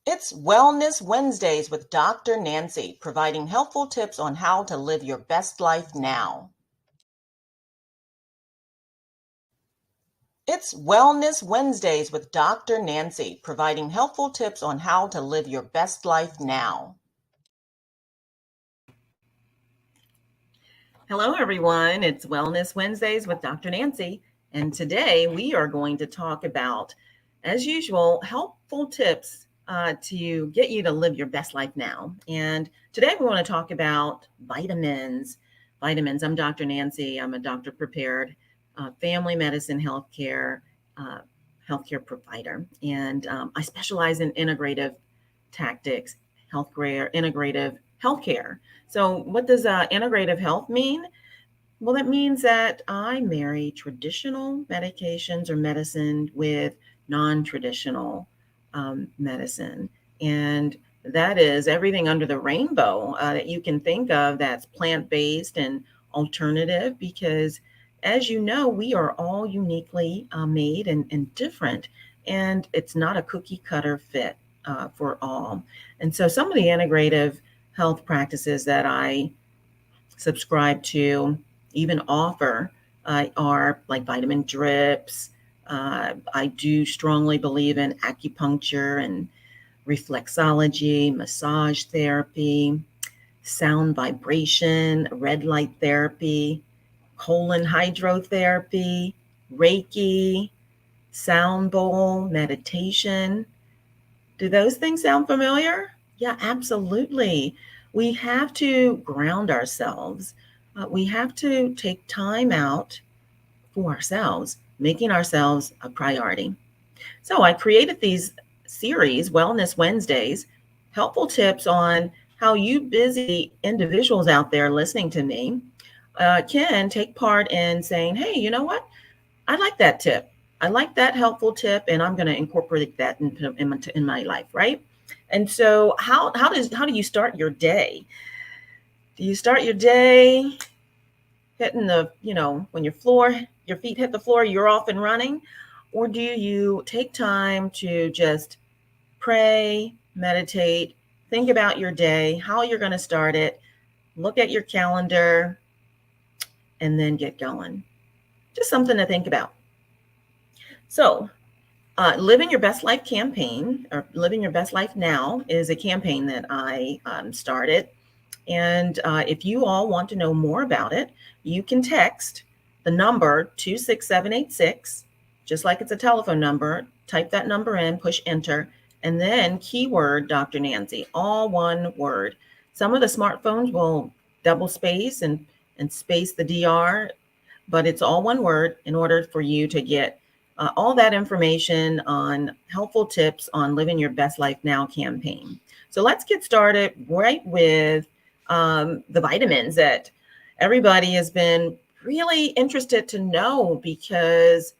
It's Wellness Wednesdays with Dr. Nancy, providing helpful tips on how to live your best life now. It's Wellness Wednesdays with Dr. Nancy, providing helpful tips on how to live your best life now. Hello, everyone. It's Wellness Wednesdays with Dr. Nancy. And today we are going to talk about, as usual, helpful tips to get you to live your best life now. And today we want to talk about vitamins. Vitamins. I'm Dr. Nancy. I'm a doctor prepared family medicine healthcare provider. And I specialize in integrative tactics, integrative healthcare. So what does integrative health mean? Well, it means that I marry traditional medications or medicine with non-traditional medicine. And that is everything under the rainbow that you can think of that's plant-based and alternative, because as you know, we are all uniquely made and different, and it's not a cookie cutter fit for all. And so some of the integrative health practices that I subscribe to, even offer, are like vitamin drips. I do strongly believe in acupuncture and reflexology, massage therapy, sound vibration, red light therapy, colon hydrotherapy, Reiki, sound bowl, meditation. Do those things sound familiar? Yeah, absolutely. We have to ground ourselves. We have to take time out for ourselves, making ourselves a priority. So I created these series, Wellness Wednesdays, helpful tips on how you busy individuals out there listening to me can take part in saying, hey, you know what? I like that tip. I like that helpful tip, and I'm going to incorporate that in my life, right? And so how do you start your day? Do you start your day hitting when your feet hit the floor, you're off and running? Or do you take time to just pray, meditate, think about your day, how you're going to start it, look at your calendar, and then get going? Just something to think about. So, Living Your Best Life campaign, or Living Your Best Life Now, is a campaign that I started. And if you all want to know more about it, you can text the number 26786, just like it's a telephone number. Type that number in, push enter, and then keyword Dr. Nancy, all one word. Some of the smartphones will double space and space the DR, but it's all one word in order for you to get all that information on helpful tips on Living Your Best Life Now campaign. So let's get started right with the vitamins that everybody has been really interested to know, because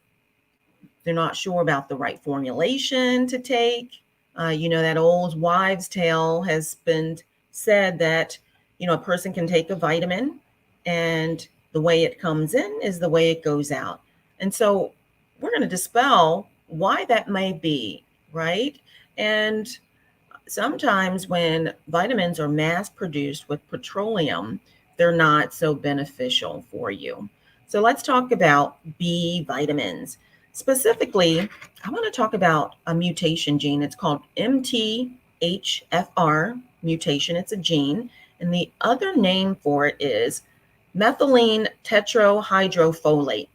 they're not sure about the right formulation to take. That old wives' tale has been said that, a person can take a vitamin and the way it comes in is the way it goes out. And so we're going to dispel why that may be, right? And sometimes when vitamins are mass produced with petroleum, they're not so beneficial for you. So let's talk about B vitamins. Specifically, I want to talk about a mutation gene. It's called MTHFR mutation. It's a gene. And the other name for it is methylene tetrahydrofolate.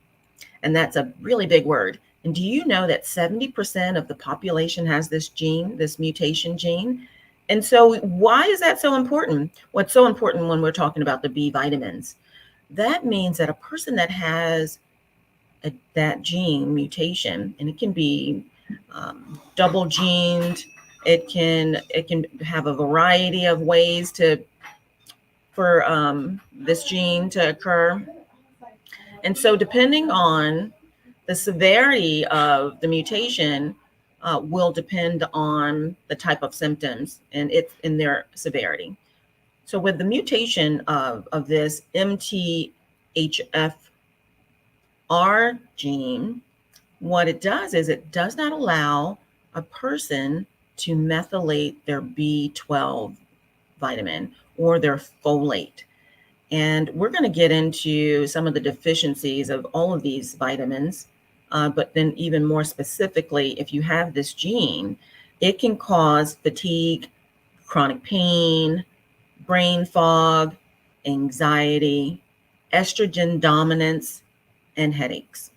And that's a really big word. And do you know that 70% of the population has this gene, this mutation gene? And so why is that so important? What's so important when we're talking about the B vitamins? That means that a person that has that gene mutation, and it can be double gened, it can have a variety of ways for this gene to occur. And so depending on the severity of the mutation will depend on the type of symptoms and in their severity. So with the mutation of this MTHFR gene, what it does is it does not allow a person to methylate their B12 vitamin or their folate. And we're going to get into some of the deficiencies of all of these vitamins. But then, even more specifically, if you have this gene, it can cause fatigue, chronic pain, brain fog, anxiety, estrogen dominance, and headaches.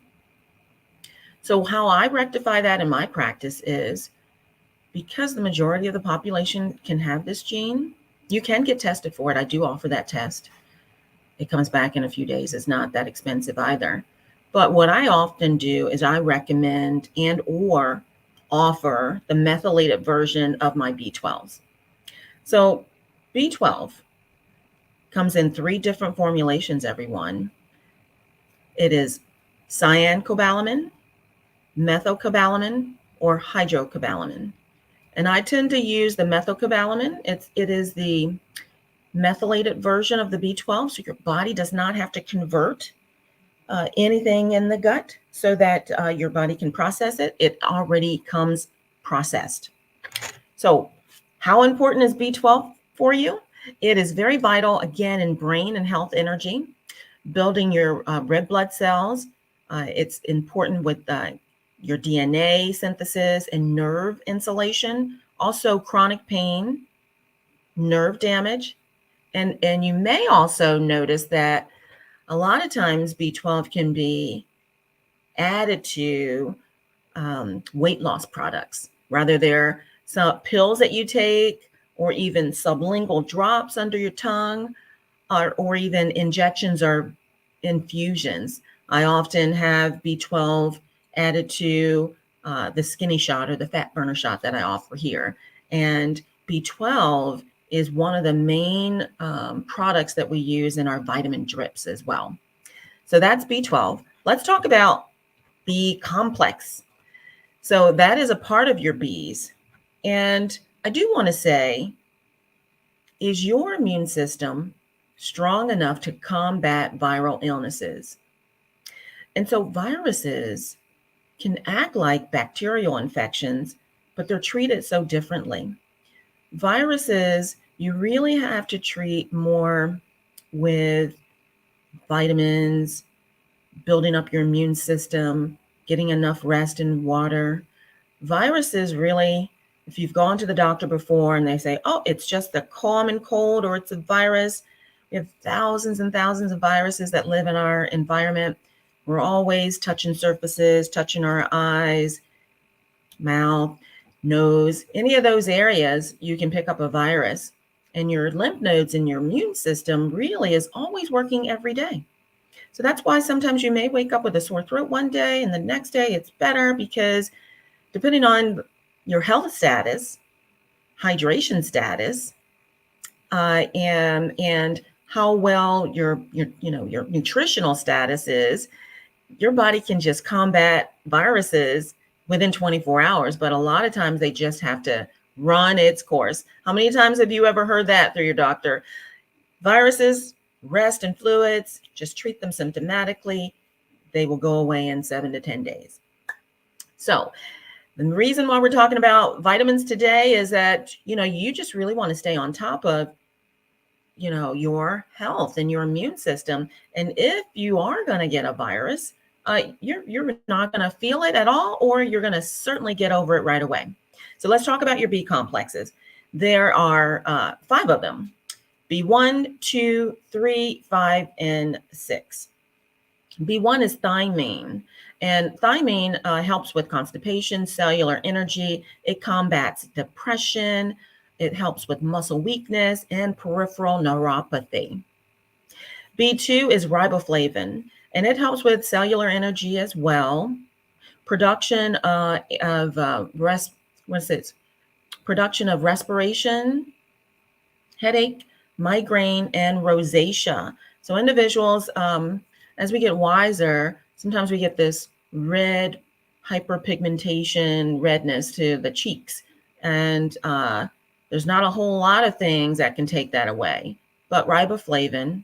So, how I rectify that in my practice is because the majority of the population can have this gene, you can get tested for it. I do offer that test. It comes back in a few days. It's not that expensive either. But what I often do is I recommend and or offer the methylated version of my B12s. So B12 comes in 3 different formulations, everyone. It is cyancobalamin, methylcobalamin, or hydrocobalamin. And I tend to use the methylcobalamin. It is the methylated version of the B12, so your body does not have to convert anything in the gut so that your body can process it. It already comes processed. So how important is B12 for you? It is very vital, again, in brain and health energy, building your red blood cells. It's important with your DNA synthesis and nerve insulation, also chronic pain, nerve damage. And you may also notice that a lot of times B12 can be added to weight loss products. Rather, they're some pills that you take or even sublingual drops under your tongue or even injections or infusions. I often have B12 added to the skinny shot or the fat burner shot that I offer here. And B12 is one of the main products that we use in our vitamin drips as well. So that's B12. Let's talk about B complex. So that is a part of your Bs. And I do want to say, is your immune system strong enough to combat viral illnesses? And so viruses can act like bacterial infections, but they're treated so differently. Viruses, you really have to treat more with vitamins, building up your immune system, getting enough rest and water. Viruses really, if you've gone to the doctor before and they say, oh, it's just the common cold or it's a virus, we have thousands and thousands of viruses that live in our environment. We're always touching surfaces, touching our eyes, mouth, nose, any of those areas, you can pick up a virus. And your lymph nodes in your immune system really is always working every day. So that's why sometimes you may wake up with a sore throat one day and the next day it's better, because depending on your health status, hydration status, and how well your nutritional status is, your body can just combat viruses within 24 hours. But a lot of times they just have to run its course. How many times have you ever heard that through your doctor? Viruses, rest and fluids, just treat them symptomatically. They will go away in 7 to 10 days. So the reason why we're talking about vitamins today is that, you just really want to stay on top of, your health and your immune system. And if you are going to get a virus, you're not going to feel it at all, or you're going to certainly get over it right away. So let's talk about your B complexes. There are 5 of them: B1, 2, 3, 5, and 6. B1 is thiamine, and thiamine helps with constipation, cellular energy. It combats depression. It helps with muscle weakness and peripheral neuropathy. B2 is riboflavin, and it helps with cellular energy as well. Production production of respiration, headache, migraine, and rosacea. So individuals, as we get wiser, sometimes we get this red hyperpigmentation redness to the cheeks. And there's not a whole lot of things that can take that away. But riboflavin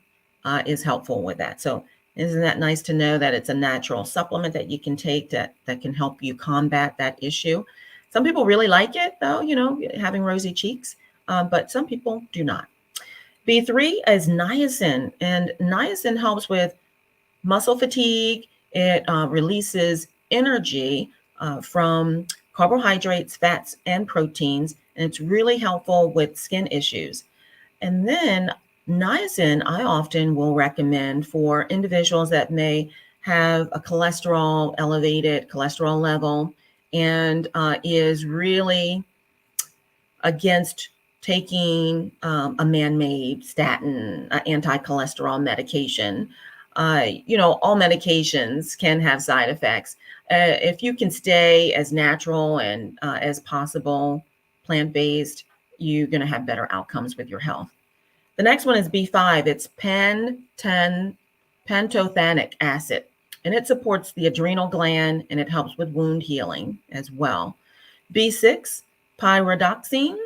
is helpful with that. So isn't that nice to know that it's a natural supplement that you can take that can help you combat that issue? Some people really like it, though, having rosy cheeks, but some people do not. B3 is niacin, and niacin helps with muscle fatigue. It releases energy from carbohydrates, fats, and proteins, and it's really helpful with skin issues. And then niacin, I often will recommend for individuals that may have a elevated cholesterol level, and is really against taking a man-made statin, anti-cholesterol medication. All medications can have side effects. If you can stay as natural and as possible, plant-based, you're going to have better outcomes with your health. The next one is B5. It's pantothenic acid, and it supports the adrenal gland, and it helps with wound healing as well. B6, pyridoxine.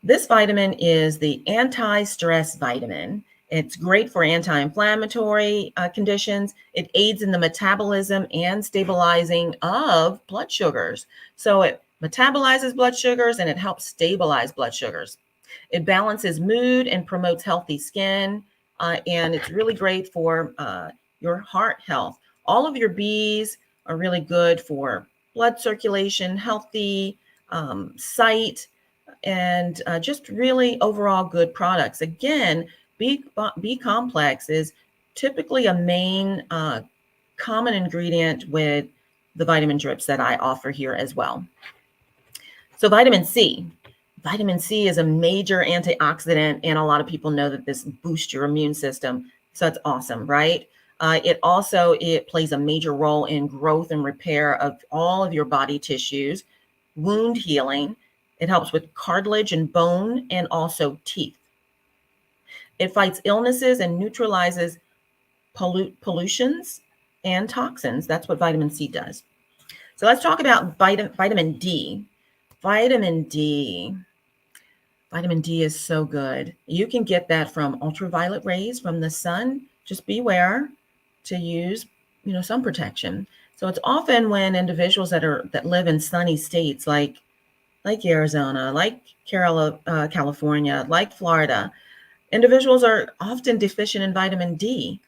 This vitamin is the anti-stress vitamin. It's great for anti-inflammatory conditions. It aids in the metabolism and stabilizing of blood sugars. So it metabolizes blood sugars and it helps stabilize blood sugars. It balances mood and promotes healthy skin. And it's really great for your heart health. All of your Bs are really good for blood circulation, healthy sight, and just really overall good products. Again, B complex is typically a main common ingredient with the vitamin drips that I offer here as well. So vitamin C. Vitamin C is a major antioxidant, and a lot of people know that this boosts your immune system. So it's awesome, right? It plays a major role in growth and repair of all of your body tissues, wound healing. It helps with cartilage and bone, and also teeth. It fights illnesses and neutralizes pollutions and toxins. That's what vitamin C does. So let's talk about vitamin D. Vitamin D is so good. You can get that from ultraviolet rays from the sun. Just beware to use, sun protection. So it's often when individuals that live in sunny states like Arizona, like California, like Florida, individuals are often deficient in vitamin D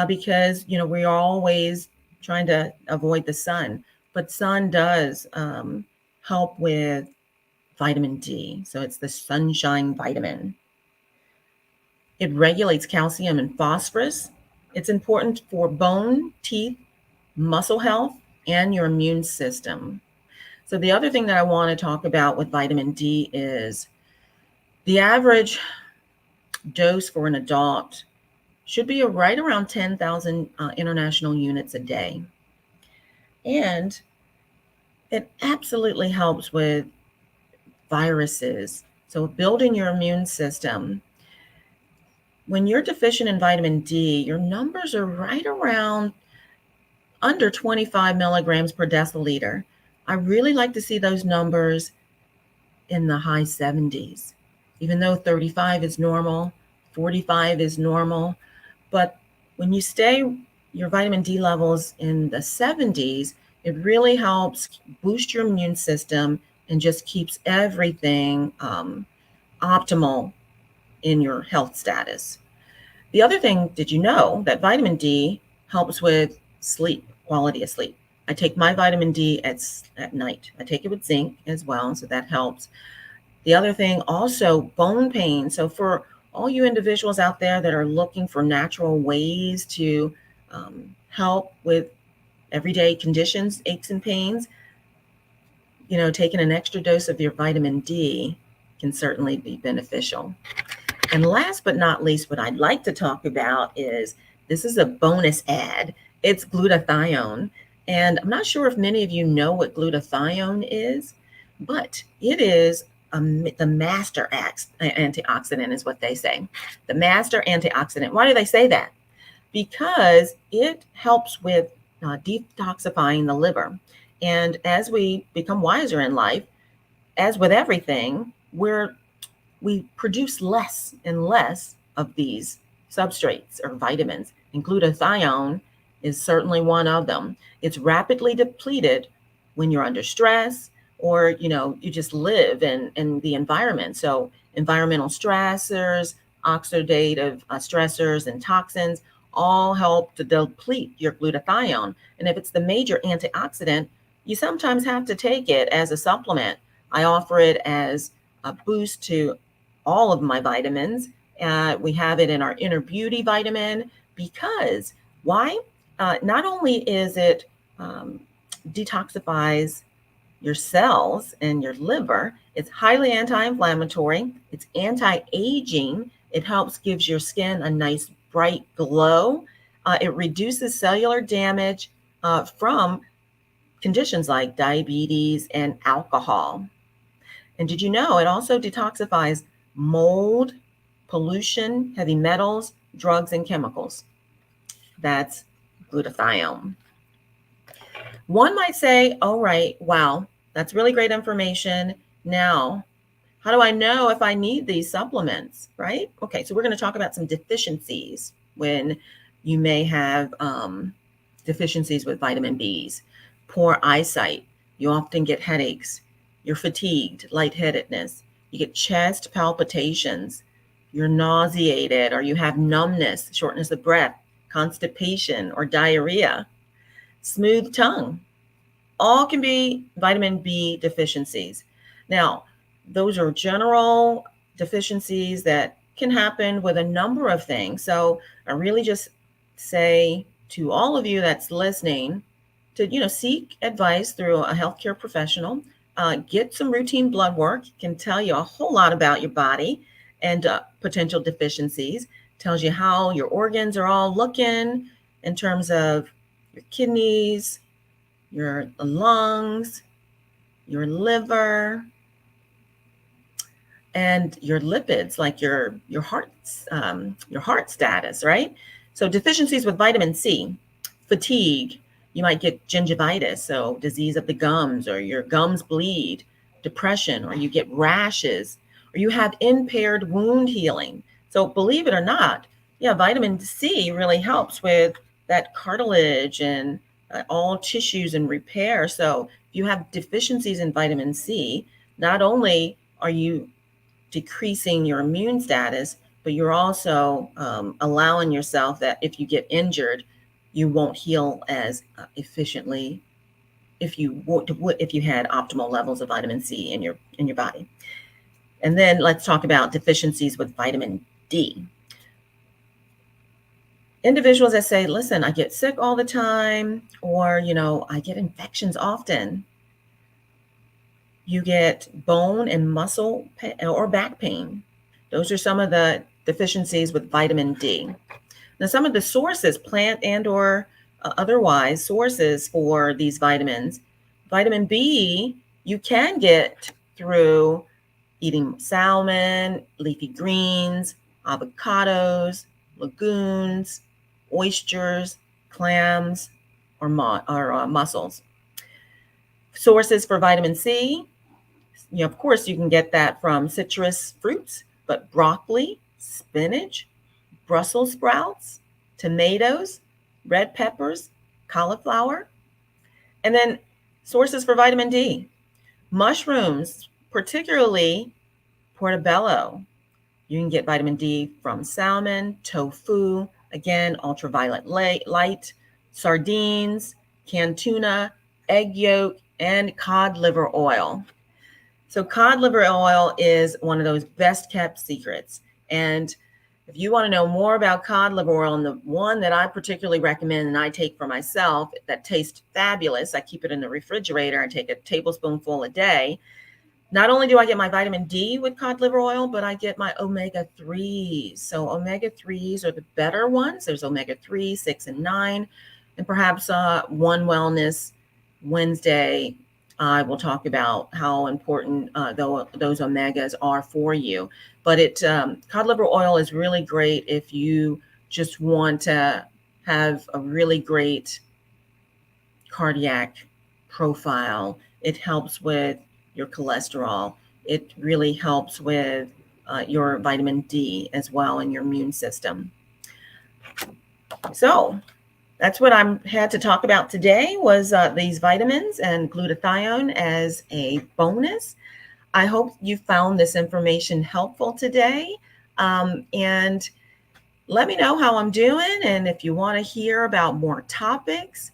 because, we are always trying to avoid the sun. But sun does help with vitamin D. So it's the sunshine vitamin. It regulates calcium and phosphorus. It's important for bone, teeth, muscle health, and your immune system. So the other thing that I want to talk about with vitamin D is the average dose for an adult should be right around 10,000 international units a day. And it absolutely helps with viruses. So building your immune system. When you're deficient in vitamin D, your numbers are right around under 25 milligrams per deciliter. I really like to see those numbers in the high 70s, even though 35 is normal, 45 is normal. But when you stay your vitamin D levels in the 70s, it really helps boost your immune system and just keeps everything optimal in your health status. The other thing, did you know that vitamin D helps with sleep, quality of sleep? I take my vitamin D at night. I take it with zinc as well, so that helps. The other thing, also bone pain. So for all you individuals out there that are looking for natural ways to help with everyday conditions, aches and pains, taking an extra dose of your vitamin D can certainly be beneficial. And last but not least, what I'd like to talk about is, this is a bonus ad. It's glutathione. And I'm not sure if many of you know what glutathione is, but it is the master antioxidant is what they say. The master antioxidant. Why do they say that? Because it helps with detoxifying the liver. And as we become wiser in life, as with everything, we produce less and less of these substrates or vitamins, and glutathione is certainly one of them. It's rapidly depleted when you're under stress, or, you just live in the environment. So environmental stressors, oxidative stressors, and toxins all help to deplete your glutathione. And if it's the major antioxidant, you sometimes have to take it as a supplement. I offer it as a boost to all of my vitamins. We have it in our inner beauty vitamin because why? Not only is it detoxifies your cells and your liver, it's highly anti-inflammatory, it's anti-aging, it helps gives your skin a nice bright glow, it reduces cellular damage from conditions like diabetes and alcohol. And did you know it also detoxifies mold, pollution, heavy metals, drugs, and chemicals? That's glutathione. One might say, all right, wow, that's really great information. Now, how do I know if I need these supplements, right? Okay, so we're going to talk about some deficiencies when you may have deficiencies with vitamin Bs. Poor eyesight, you often get headaches, you're fatigued, lightheadedness, you get chest palpitations, you're nauseated, or you have numbness, shortness of breath, constipation, or diarrhea, smooth tongue. All can be vitamin B deficiencies. Now, those are general deficiencies that can happen with a number of things. So I really just say to all of you that's listening to, seek advice through a healthcare professional. Get some routine blood work. It can tell you a whole lot about your body and potential deficiencies. Tells you how your organs are all looking in terms of your kidneys, your lungs, your liver, and your lipids, like your heart status, right? So deficiencies with vitamin C, fatigue, you might get gingivitis, so disease of the gums, or your gums bleed, depression, or you get rashes, or you have impaired wound healing. So believe it or not, yeah, vitamin C really helps with that cartilage and all tissues and repair. So if you have deficiencies in vitamin C, not only are you decreasing your immune status, but you're also allowing yourself that if you get injured, you won't heal as efficiently if you had optimal levels of vitamin C in your body. And then let's talk about deficiencies with vitamin D. Individuals that say, listen, I get sick all the time, or I get infections often. You get bone and muscle or back pain. Those are some of the deficiencies with vitamin D. Now, some of the sources, plant and or otherwise, sources for these vitamins. Vitamin B, you can get through eating salmon, leafy greens, avocados, lagoons, oysters, clams, or mussels. Sources for vitamin C, of course, you can get that from citrus fruits, but broccoli, spinach, Brussels sprouts, tomatoes, red peppers, cauliflower. And then sources for vitamin D, mushrooms, particularly portobello. You can get vitamin D from salmon, tofu, again, ultraviolet light, sardines, canned tuna, egg yolk, and cod liver oil. So cod liver oil is one of those best kept secrets. And if you want to know more about cod liver oil, and the one that I particularly recommend and I take for myself that tastes fabulous, I keep it in the refrigerator. I take a tablespoonful a day. Not only do I get my vitamin D with cod liver oil, but I get my omega-3s. So omega-3s are the better ones. There's omega-3, 6, and 9. And perhaps one Wellness Wednesday, I will talk about how important those omegas are for you. But cod liver oil is really great if you just want to have a really great cardiac profile. It helps with your cholesterol. It really helps with your vitamin D as well in your immune system. So That's what I had to talk about today was these vitamins and glutathione as a bonus. I hope you found this information helpful today. And let me know how I'm doing. And if you want to hear about more topics,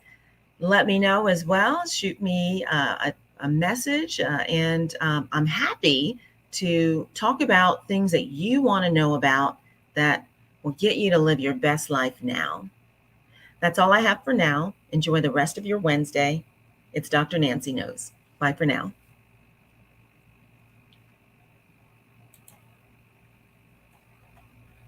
let me know as well. Shoot me a message. And I'm happy to talk about things that you want to know about that will get you to live your best life now. That's all I have for now. Enjoy the rest of your Wednesday. It's Dr. Nancy Knows. Bye for now.